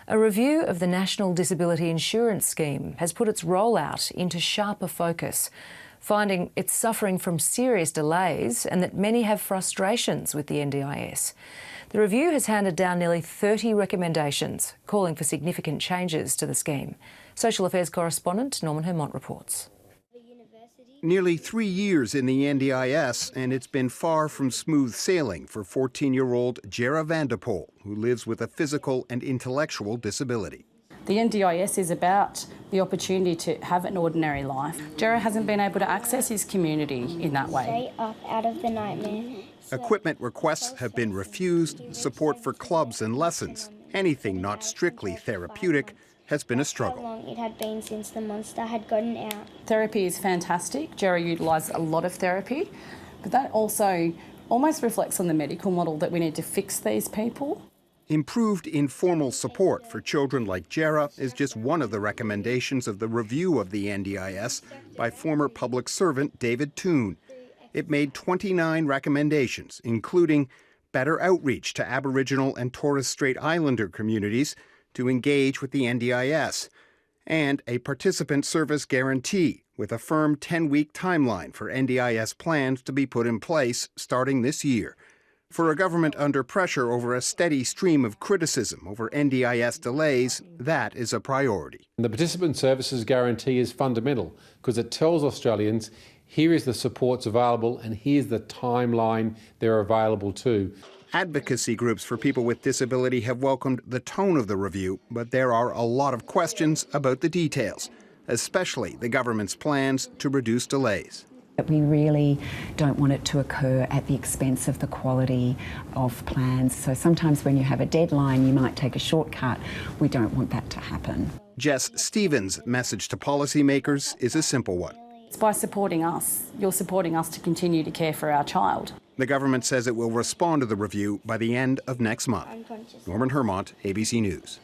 A review of the National Disability Insurance Scheme has put its rollout into sharper focus, finding it's suffering from serious delays and that many have frustrations with the NDIS. The review has handed down nearly 30 recommendations, calling for significant changes to the scheme. Social Affairs correspondent Norman Hermont reports. Nearly 3 years in the NDIS, and it's been far from smooth sailing for 14-year-old Jera Vanderpool, who lives with a physical and intellectual disability. The NDIS is about the opportunity to have an ordinary life. Jera hasn't been able to access his community in that way. Stay up out of the nightmare. Equipment requests have been refused, support for clubs and lessons, anything not strictly therapeutic, has been a struggle. How long it had been since the monster had gotten out. Therapy is fantastic. Jera utilised a lot of therapy, but that also almost reflects on the medical model that we need to fix these people. Improved informal support for children like Jera is just one of the recommendations of the review of the NDIS by former public servant David Toon. It made 29 recommendations, including better outreach to Aboriginal and Torres Strait Islander communities to engage with the NDIS, and a participant service guarantee with a firm 10-week timeline for NDIS plans to be put in place starting this year. For a government under pressure over a steady stream of criticism over NDIS delays, that is a priority. The participant services guarantee is fundamental because it tells Australians here is the supports available and here's the timeline they're available to. Advocacy groups for people with disability have welcomed the tone of the review, but there are a lot of questions about the details, especially the government's plans to reduce delays. We really don't want it to occur at the expense of the quality of plans. So sometimes when you have a deadline, you might take a shortcut. We don't want that to happen. Jess Stevens' message to policymakers is a simple one. It's by supporting us. You're supporting us to continue to care for our child. The government says it will respond to the review by the end of next month. Norman Hermont, ABC News.